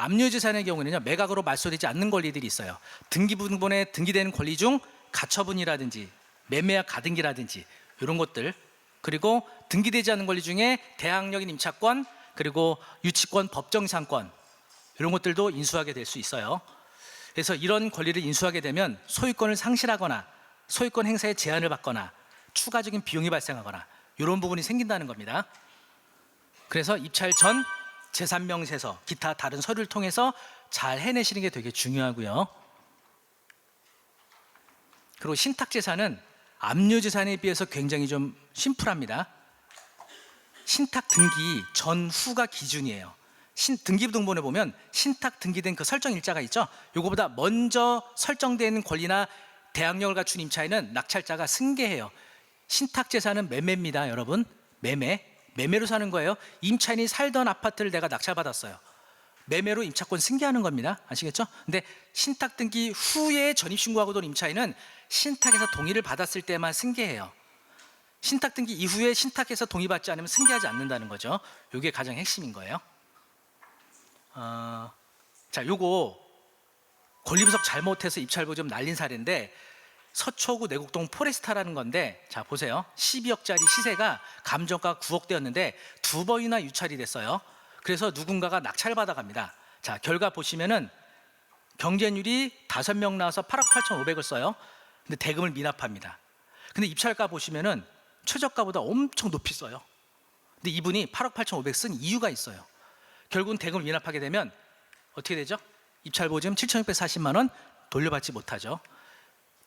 압류재산의 경우는요, 매각으로 말소되지 않는 권리들이 있어요. 등기부등본에 등기되는 권리 중 가처분이라든지 매매와 가등기라든지 이런 것들, 그리고 등기되지 않는 권리 중에 대항력인 임차권, 그리고 유치권, 법정상권 이런 것들도 인수하게 될 수 있어요. 그래서 이런 권리를 인수하게 되면 소유권을 상실하거나 소유권 행사에 제한을 받거나 추가적인 비용이 발생하거나 이런 부분이 생긴다는 겁니다. 그래서 입찰 전 제3명세서 기타 다른 서류를 통해서 잘 해내시는 게 되게 중요하고요. 그리고 신탁재산은 압류재산에 비해서 굉장히 좀 심플합니다. 신탁 등기 전후가 기준이에요. 등기부등본에 보면 신탁 등기된 그 설정 일자가 있죠. 이거보다 먼저 설정된 권리나 대항력을 갖춘 임차인은 낙찰자가 승계해요. 신탁재산은 매매입니다, 여러분. 매매로 사는 거예요. 임차인이 살던 아파트를 내가 낙찰받았어요. 매매로 임차권 승계하는 겁니다. 아시겠죠? 근데 신탁 등기 후에 전입신고하고 돈 임차인은 신탁에서 동의를 받았을 때만 승계해요. 신탁 등기 이후에 신탁에서 동의받지 않으면 승계하지 않는다는 거죠. 이게 가장 핵심인 거예요. 자, 요거 권리분석 잘못해서 입찰보 좀 날린 사례인데, 서초구 내곡동 포레스타라는 건데, 자 보세요. 12억짜리 시세가 감정가 9억대였는데 2번이나 유찰이 됐어요. 그래서 누군가가 낙찰받아 갑니다. 자, 결과 보시면은 경쟁률이 5명 나와서 8억 8,500을 써요. 근데 대금을 미납합니다. 근데 입찰가 보시면은 최저가보다 엄청 높이 써요. 근데 이분이 8억 8,500 쓴 이유가 있어요. 결국은 대금을 미납하게 되면 어떻게 되죠? 입찰 보증 7,640만 원 돌려받지 못하죠.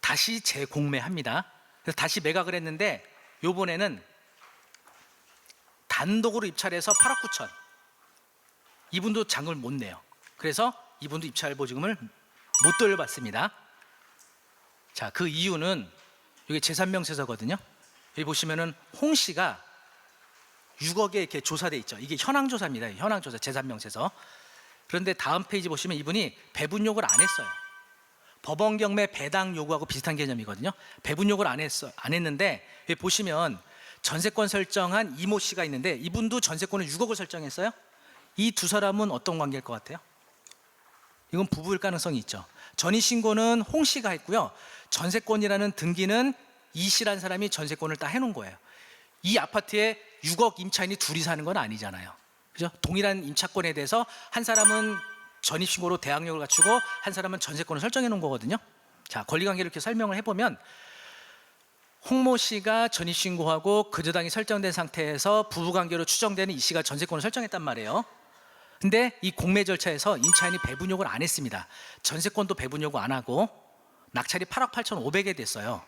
다시 재공매합니다. 그래서 다시 매각을 했는데 요번에는 단독으로 입찰해서 8억 9천. 이분도 잔금을 못 내요. 그래서 이분도 입찰 보증금을 못 돌려받습니다. 자, 그 이유는 이게 제3명세서거든요. 여기 보시면은 홍 씨가 6억에 이렇게 조사돼 있죠. 이게 현황조사입니다. 현황조사 제3명세서. 그런데 다음 페이지 보시면 이분이 배분 요구를 안 했어요. 법원 경매 배당 요구하고 비슷한 개념이거든요. 배분 요구를 안 했는데 여기 보시면 전세권 설정한 이모 씨가 있는데 이분도 전세권을 6억을 설정했어요. 이 두 사람은 어떤 관계일 것 같아요? 이건 부부일 가능성이 있죠. 전입신고는 홍 씨가 했고요. 전세권이라는 등기는 이 씨라는 사람이 전세권을 다 해놓은 거예요. 이 아파트에 6억 임차인이 둘이 사는 건 아니잖아요. 그죠? 동일한 임차권에 대해서 한 사람은 전입신고로 대항력을 갖추고 한 사람은 전세권을 설정해 놓은 거거든요. 자, 권리관계를 이렇게 설명을 해보면 홍모 씨가 전입신고하고 그저당이 설정된 상태에서 부부관계로 추정되는 이 씨가 전세권을 설정했단 말이에요. 근데 이 공매 절차에서 임차인이 배분 요구를 안 했습니다. 전세권도 배분 요구 안 하고 낙찰이 8억 8,500에 됐어요.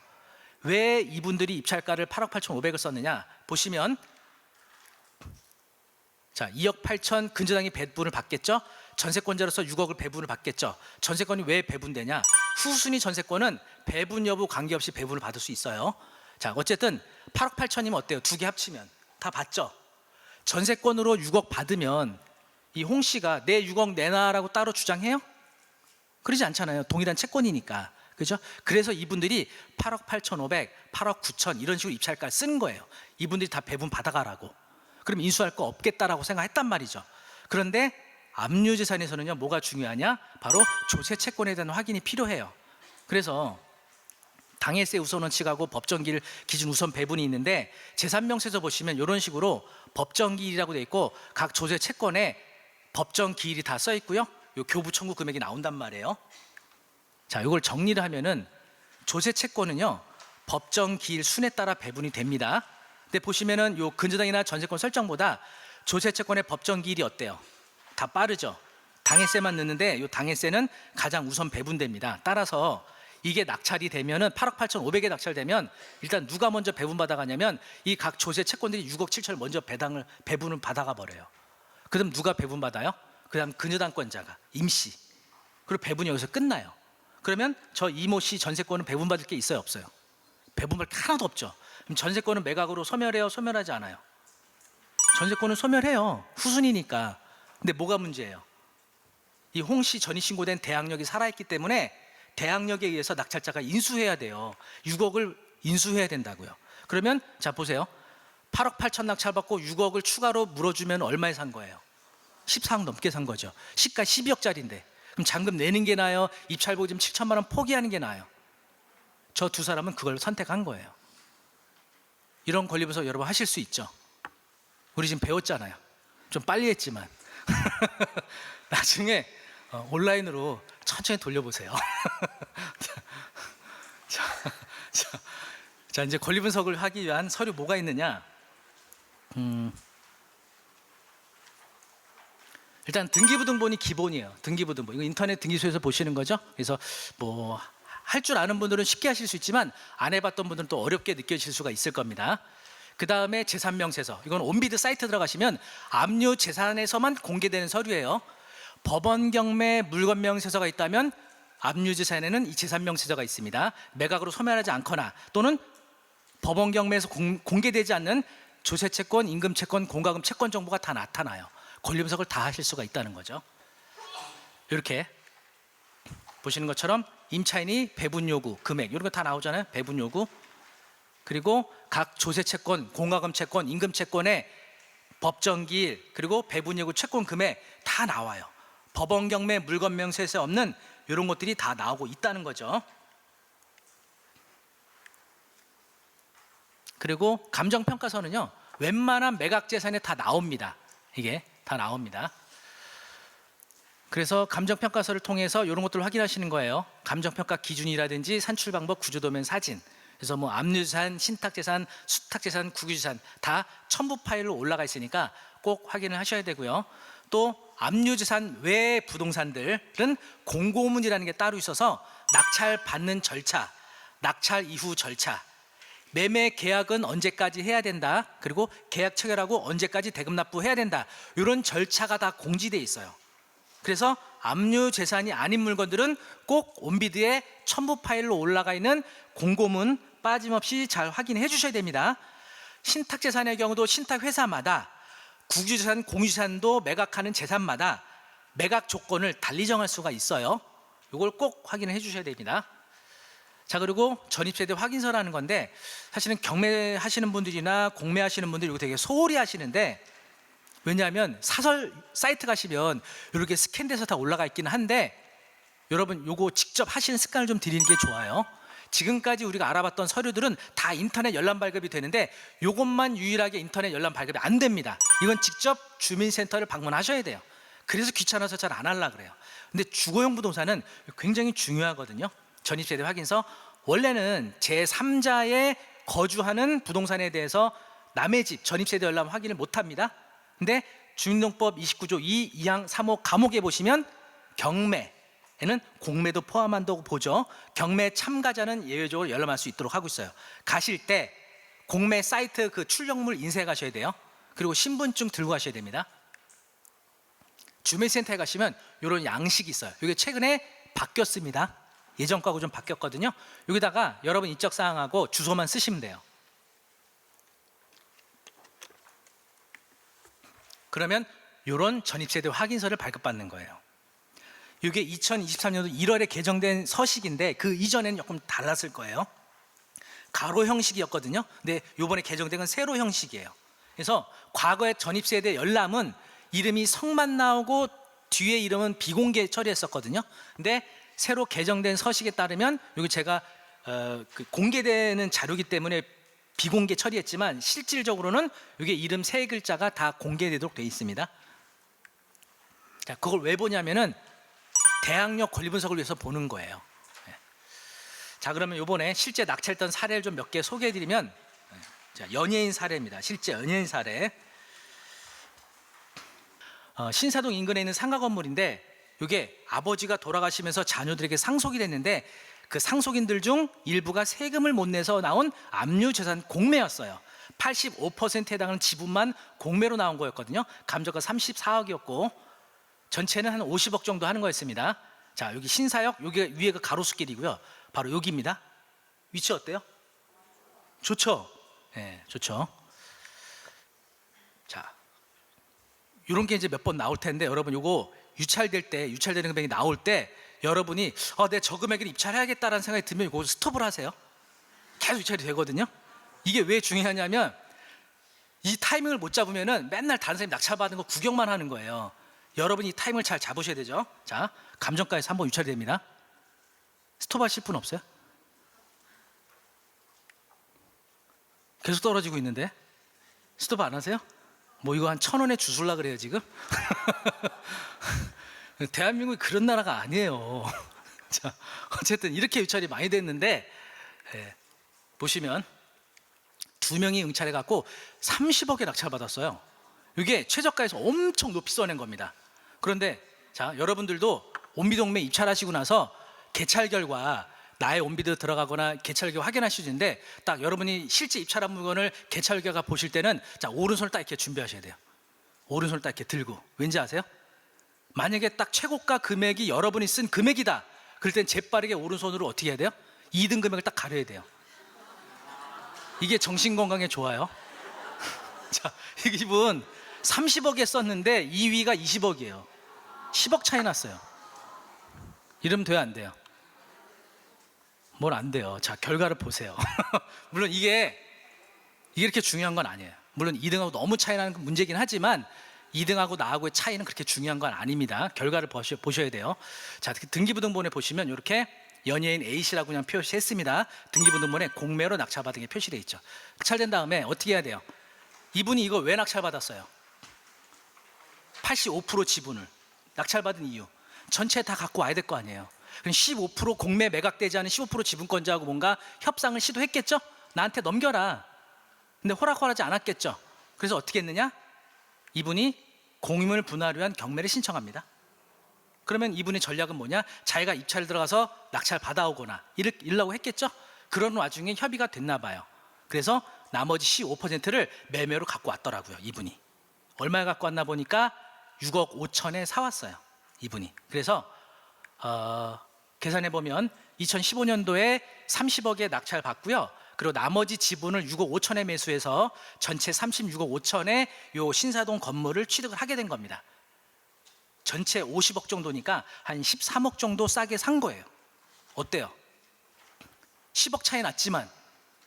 왜 이분들이 입찰가를 8억 8,500을 썼느냐 보시면, 자, 2억 8천 근저당이 배분을 받겠죠. 전세권자로서 6억을 배분을 받겠죠. 전세권이 왜 배분되냐, 후순위 전세권은 배분 여부 관계없이 배분을 받을 수 있어요. 자, 어쨌든 8억 8천이면 어때요? 두 개 합치면 다 받죠. 전세권으로 6억 받으면 이 홍 씨가 내 6억 내놔라고 따로 주장해요? 그러지 않잖아요. 동일한 채권이니까. 그죠? 그래서 이분들이 8억 8,500, 8억 9천 이런 식으로 입찰가를 쓴 거예요. 이분들이 다 배분 받아가라고. 그럼 인수할 거 없겠다라고 생각했단 말이죠. 그런데 압류재산에서는요, 뭐가 중요하냐? 바로 조세채권에 대한 확인이 필요해요. 그래서 당해세 우선 원칙하고 법정기일 기준 우선 배분이 있는데 제3명세서 보시면 이런 식으로 법정기일이라고 되어 있고 각 조세채권에 법정기일이 다 써 있고요. 요 교부 청구 금액이 나온단 말이에요. 자, 이걸 정리를 하면은 조세채권은요, 법정기일 순에 따라 배분이 됩니다. 근데 보시면은 요 근저당이나 전세권 설정보다 조세채권의 법정기일이 어때요? 다 빠르죠. 당해세만 넣는데 요 당해세는 가장 우선 배분됩니다. 따라서 이게 낙찰이 되면은 8억 8,500에 낙찰되면 일단 누가 먼저 배분받아 가냐면 이 각 조세채권들이 6억 7천을 먼저 배분을 받아가 버려요. 그럼 누가 배분받아요? 그 다음 근저당권자가 임씨. 그리고 배분이 여기서 끝나요. 그러면 저 이모 씨 전세권은 배분받을 게 있어요, 없어요? 배분받을 게 하나도 없죠. 그럼 전세권은 매각으로 소멸해요, 소멸하지 않아요? 전세권은 소멸해요. 후순위니까. 근데 뭐가 문제예요? 이 홍 씨 전입신고된 대항력이 살아있기 때문에 대항력에 의해서 낙찰자가 인수해야 돼요. 6억을 인수해야 된다고요. 그러면 자 보세요. 8억 8천 낙찰받고 6억을 추가로 물어주면 얼마에 산 거예요? 14억 넘게 산 거죠. 시가 12억짜리인데. 그럼 잔금 내는 게 나아요? 입찰 보증 7천만 원 포기하는 게 나아요? 저 두 사람은 그걸 선택한 거예요. 이런 권리분석 여러분 하실 수 있죠? 우리 지금 배웠잖아요. 좀 빨리 했지만 나중에 온라인으로 천천히 돌려보세요. 자, 이제 권리 분석을 하기 위한 서류 뭐가 있느냐? 일단 등기부등본이 기본이에요. 등기부등본. 이거 인터넷 등기소에서 보시는 거죠. 그래서 뭐 할 줄 아는 분들은 쉽게 하실 수 있지만 안 해봤던 분들은 또 어렵게 느껴질 수가 있을 겁니다. 그 다음에 재산명세서. 이건 온비드 사이트 들어가시면 압류 재산에서만 공개되는 서류예요. 법원 경매 물건명세서가 있다면 압류 재산에는 이 재산명세서가 있습니다. 매각으로 소멸하지 않거나 또는 법원 경매에서 공개되지 않는 조세채권, 임금채권, 공과금 채권 정보가 다 나타나요. 권리 분석을 다 하실 수가 있다는 거죠. 이렇게 보시는 것처럼 임차인이 배분 요구, 금액 이런 거 다 나오잖아요. 배분 요구. 그리고 각 조세채권, 공과금 채권, 임금채권의 법정기일 그리고 배분 요구 채권 금액 다 나와요. 법원 경매 물건명세서에 없는 이런 것들이 다 나오고 있다는 거죠. 그리고 감정평가서는요, 웬만한 매각재산에 다 나옵니다. 이게 다 나옵니다. 그래서 감정평가서를 통해서 이런 것들을 확인하시는 거예요. 감정평가 기준이라든지 산출방법, 구조도면, 사진. 그래서 뭐 압류재산, 신탁재산, 수탁재산, 국유재산 다 첨부 파일로 올라가 있으니까 꼭 확인을 하셔야 되고요. 또 압류재산 외 부동산들은 공고문이라는 게 따로 있어서 낙찰 받는 절차, 낙찰 이후 절차, 매매 계약은 언제까지 해야 된다, 그리고 계약 체결하고 언제까지 대금 납부해야 된다, 이런 절차가 다 공지되어 있어요. 그래서 압류 재산이 아닌 물건들은 꼭 온비드에 첨부 파일로 올라가 있는 공고문 빠짐없이 잘 확인해 주셔야 됩니다. 신탁 재산의 경우도 신탁 회사마다, 국유재산, 공유재산도 매각하는 재산마다 매각 조건을 달리 정할 수가 있어요. 이걸 꼭 확인해 주셔야 됩니다. 자, 그리고 전입세대 확인서라는 건데 사실은 경매하시는 분들이나 공매하시는 분들이 이거 되게 소홀히 하시는데, 왜냐하면 사설 사이트 가시면 이렇게 스캔돼서 다 올라가 있기는 한데 여러분 요거 직접 하시는 습관을 좀 들이는 게 좋아요. 지금까지 우리가 알아봤던 서류들은 다 인터넷 열람 발급이 되는데 요것만 유일하게 인터넷 열람 발급이 안 됩니다. 이건 직접 주민센터를 방문하셔야 돼요. 그래서 귀찮아서 잘 안 하려고 그래요. 근데 주거용 부동산은 굉장히 중요하거든요. 전입세대 확인서. 원래는 제3자의 거주하는 부동산에 대해서 남의 집 전입세대 열람 확인을 못 합니다. 근데 주민등록법 29조 2, 2항 3호 감옥에 보시면 경매에는 공매도 포함한다고 보죠. 경매 참가자는 예외적으로 열람할 수 있도록 하고 있어요. 가실 때 공매 사이트 그 출력물 인쇄해 가셔야 돼요. 그리고 신분증 들고 가셔야 됩니다. 주민센터에 가시면 이런 양식이 있어요. 이게 최근에 바뀌었습니다. 예전 거하고 좀 바뀌었거든요. 여기다가 여러분 인적사항하고 주소만 쓰시면 돼요. 그러면 이런 전입세대 확인서를 발급받는 거예요. 이게 2023년도 1월에 개정된 서식인데 그 이전에는 조금 달랐을 거예요. 가로 형식이었거든요. 근데 이번에 개정된 건 세로 형식이에요. 그래서 과거의 전입세대 열람은 이름이 성만 나오고 뒤에 이름은 비공개 처리했었거든요. 근데 새로 개정된 서식에 따르면 여기 제가 공개되는 자료이기 때문에 비공개 처리했지만 실질적으로는 이게 이름 세 글자가 다 공개되도록 되어 있습니다. 자, 그걸 왜 보냐면은 대항력 권리 분석을 위해서 보는 거예요. 자, 그러면 이번에 실제 낙찰했던 사례를 좀 몇 개 소개해드리면, 자, 연예인 사례입니다. 실제 연예인 사례. 신사동 인근에 있는 상가 건물인데 이게 아버지가 돌아가시면서 자녀들에게 상속이 됐는데 그 상속인들 중 일부가 세금을 못 내서 나온 압류재산 공매였어요. 85%에 해당하는 지분만 공매로 나온 거였거든요. 감정가 34억이었고 전체는 한 50억 정도 하는 거였습니다. 자, 여기 신사역, 여기 위에가 가로수길이고요. 바로 여기입니다. 위치 어때요? 좋죠? 네, 좋죠. 자, 이런 게 이제 몇 번 나올 텐데 여러분 요거 유찰되는 금액이 나올 때 여러분이 내가 저 금액을 입찰해야겠다라는 생각이 들면 이거 스톱을 하세요. 계속 유찰이 되거든요. 이게 왜 중요하냐면 이 타이밍을 못 잡으면은 맨날 다른 사람이 낙찰받은 거 구경만 하는 거예요. 여러분이 타임을 잘 잡으셔야 되죠. 자, 감정가에서 한번 유찰이 됩니다. 스톱하실 분 없어요? 계속 떨어지고 있는데 스톱 안 하세요? 뭐 이거 한 1,000원에 주술라 그래요 지금? 대한민국이 그런 나라가 아니에요. 자, 어쨌든 이렇게 유찰이 많이 됐는데 보시면 2명이 응찰해 갖고 30억에 낙찰 받았어요. 이게 최저가에서 엄청 높이 써낸 겁니다. 그런데 자, 여러분들도 온비동매 입찰하시고 나서 개찰 결과 나의 온비드 들어가거나 개찰 결과 확인하시는데 딱 여러분이 실제 입찰한 물건을 개찰 결과 보실 때는 자, 오른손을 딱 이렇게 준비하셔야 돼요. 오른손을 딱 이렇게 들고. 왠지 아세요? 만약에 딱 최고가 금액이 여러분이 쓴 금액이다. 그럴 땐 재빠르게 오른손으로 어떻게 해야 돼요? 2등 금액을 딱 가려야 돼요. 이게 정신건강에 좋아요. 자, 이분 30억에 썼는데 2위가 20억이에요 10억 차이 났어요. 이러면 돼요 안 돼요? 뭘 안 돼요. 자, 결과를 보세요. 물론 이게 이렇게 중요한 건 아니에요. 물론 2등하고 너무 차이 나는 건 문제긴 하지만 2등하고 나하고의 차이는 그렇게 중요한 건 아닙니다. 결과를 보셔야 돼요. 자, 등기부등본에 보시면 이렇게 연예인 A씨라고 그냥 표시했습니다. 등기부등본에 공매로 낙찰받은 게 표시되어 있죠. 낙찰된 다음에 어떻게 해야 돼요? 이분이 이거 왜 낙찰받았어요? 85% 지분을 낙찰받은 이유 전체 다 갖고 와야 될 거 아니에요. 그럼 15% 공매 매각되지 않은 15% 지분권자하고 뭔가 협상을 시도했겠죠? 나한테 넘겨라. 근데 허락하지 않았겠죠? 그래서 어떻게 했느냐? 이분이 공유물 분할을 위한 경매를 신청합니다. 그러면 이분의 전략은 뭐냐? 자기가 입찰을 들어가서 낙찰 받아오거나 이러려고 했겠죠? 그런 와중에 협의가 됐나 봐요. 그래서 나머지 15%를 매매로 갖고 왔더라고요. 이분이 얼마에 갖고 왔나 보니까 6억 5천에 사왔어요. 이분이. 그래서 계산해 보면 2015년도에 30억에 낙찰 받고요. 그리고 나머지 지분을 6억 5천에 매수해서 전체 36억 5천에 요 신사동 건물을 취득을 하게 된 겁니다. 전체 50억 정도니까 한 13억 정도 싸게 산 거예요. 어때요? 10억 차이 났지만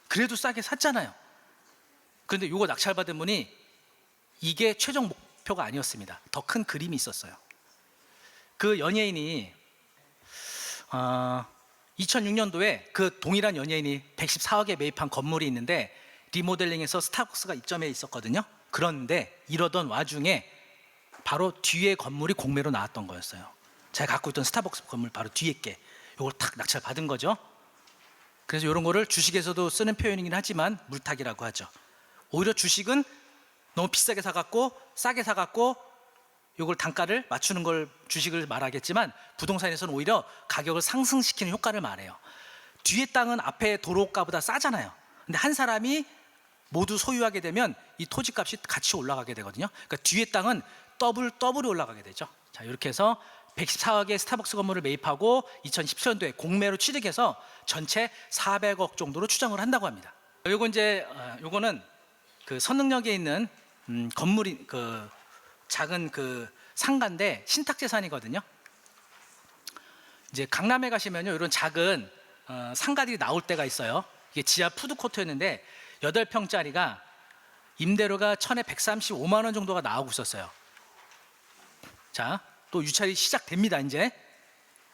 그래도 싸게 샀잖아요. 그런데 요거 낙찰받은 분이 이게 최종 목표가 아니었습니다. 더 큰 그림이 있었어요. 그 연예인이 2006년도에 그 동일한 연예인이 114억에 매입한 건물이 있는데 리모델링해서 스타벅스가 입점해 있었거든요. 그런데 이러던 와중에 바로 뒤에 건물이 공매로 나왔던 거였어요. 제가 갖고 있던 스타벅스 건물 바로 뒤에 게 이걸 탁 낙찰 받은 거죠. 그래서 이런 거를 주식에서도 쓰는 표현이긴 하지만 물타기라고 하죠. 오히려 주식은 너무 비싸게 사갖고 싸게 사갖고 이걸 단가를 맞추는 걸 주식을 말하겠지만 부동산에서는 오히려 가격을 상승시키는 효과를 말해요. 뒤에 땅은 앞에 도로가보다 싸잖아요. 근데 한 사람이 모두 소유하게 되면 이 토지값이 같이 올라가게 되거든요. 그러니까 뒤에 땅은 더블이 올라가게 되죠. 자, 이렇게 해서 114억의 스타벅스 건물을 매입하고 2017년도에 공매로 취득해서 전체 400억 정도로 추정을 한다고 합니다. 요거는 그 선릉역에 있는 건물이 그 작은 그 상가인데 신탁재산이거든요. 이제 강남에 가시면요 이런 작은 상가들이 나올 때가 있어요. 이게 지하 푸드코트였는데 8평짜리가 임대료가 1,000에 135만 원 정도가 나오고 있었어요. 자, 또 유찰이 시작됩니다. 이제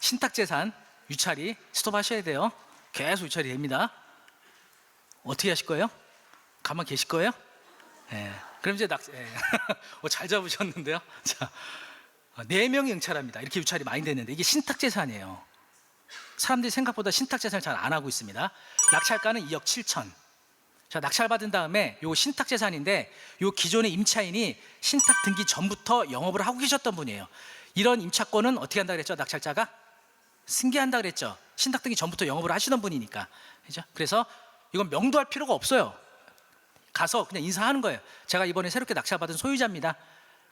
신탁재산 유찰이 스톱하셔야 돼요. 계속 유찰이 됩니다. 어떻게 하실 거예요? 가만 계실 거예요? 네. 그럼 이제 잘 잡으셨는데요. 자, 4명이 응찰합니다. 이렇게 유찰이 많이 됐는데 이게 신탁재산이에요. 사람들이 생각보다 신탁재산을 잘 안 하고 있습니다. 낙찰가는 2억 7천. 자, 낙찰받은 다음에 요 신탁재산인데 요 기존의 임차인이 신탁 등기 전부터 영업을 하고 계셨던 분이에요. 이런 임차권은 어떻게 한다 그랬죠? 낙찰자가 승계한다 그랬죠. 신탁 등기 전부터 영업을 하시던 분이니까. 그죠? 그래서 이건 명도할 필요가 없어요. 가서 그냥 인사하는 거예요. 제가 이번에 새롭게 낙찰받은 소유자입니다.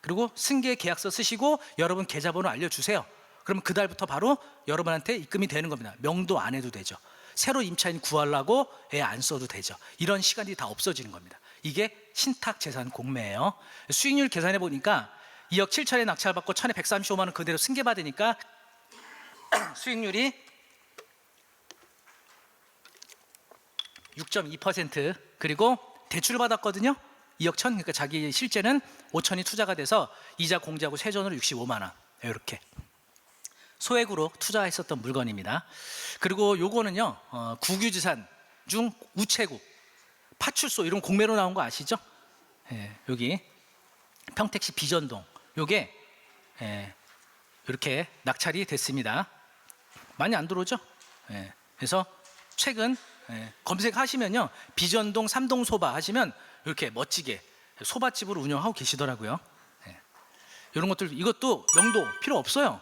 그리고 승계 계약서 쓰시고 여러분 계좌번호 알려주세요. 그러면 그달부터 바로 여러분한테 입금이 되는 겁니다. 명도 안 해도 되죠. 새로 임차인 구하려고 애 안 써도 되죠. 이런 시간이 다 없어지는 겁니다. 이게 신탁재산 공매예요. 수익률 계산해 보니까 2억 7천에 낙찰받고 1,000에 135만 원 그대로 승계받으니까 수익률이 6.2%. 그리고 대출을 받았거든요. 2억 1천, 그러니까 자기 실제는 5천이 투자가 돼서 이자 공제하고 세전으로 65만 원 이렇게 소액으로 투자했었던 물건입니다. 그리고 요거는요 국유지산 중 우체국, 파출소 이런 공매로 나온 거 아시죠? 예, 여기 평택시 비전동 요게 이렇게 낙찰이 됐습니다. 많이 안 들어오죠? 그래서 최근 검색하시면요 비전동 삼동소바 하시면 이렇게 멋지게 소바집으로 운영하고 계시더라고요. 이런 것들, 이것도 명도 필요 없어요.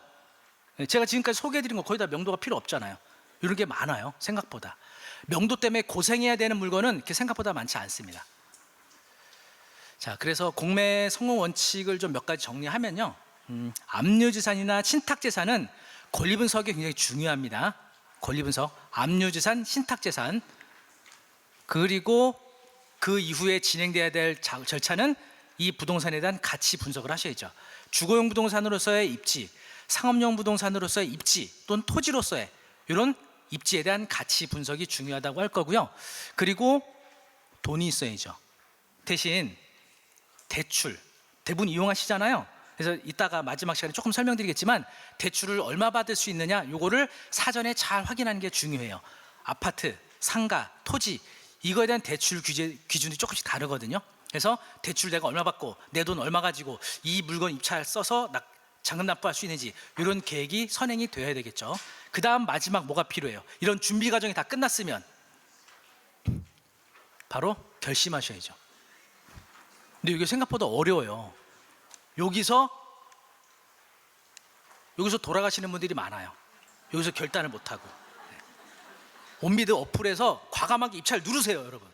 제가 지금까지 소개해드린 거 거의 다 명도가 필요 없잖아요. 이런 게 많아요. 생각보다 명도 때문에 고생해야 되는 물건은 이렇게 생각보다 많지 않습니다. 자, 그래서 공매 성공 원칙을 좀 몇 가지 정리하면요, 압류資産이나 신탁재산은 권리분석이 굉장히 중요합니다. 권리분석, 압류資産, 신탁재산. 그리고 그 이후에 진행돼야 될 절차는 이 부동산에 대한 가치 분석을 하셔야죠. 주거용 부동산으로서의 입지, 상업용 부동산으로서의 입지 또는 토지로서의 이런 입지에 대한 가치 분석이 중요하다고 할 거고요. 그리고 돈이 있어야죠. 대신 대출, 대부분 이용하시잖아요. 그래서 이따가 마지막 시간에 조금 설명드리겠지만 대출을 얼마 받을 수 있느냐 요거를 사전에 잘 확인하는 게 중요해요. 아파트, 상가, 토지 이거에 대한 대출 기준이 조금씩 다르거든요. 그래서 대출 내가 얼마 받고 내 돈 얼마 가지고 이 물건 입찰 써서 잔금 납부할 수 있는지 이런 계획이 선행이 되어야 되겠죠. 그 다음 마지막 뭐가 필요해요? 이런 준비 과정이 다 끝났으면 바로 결심하셔야죠. 근데 이게 생각보다 어려워요. 여기서 돌아가시는 분들이 많아요. 여기서 결단을 못하고. 온미드 어플에서 과감하게 입찰 누르세요, 여러분.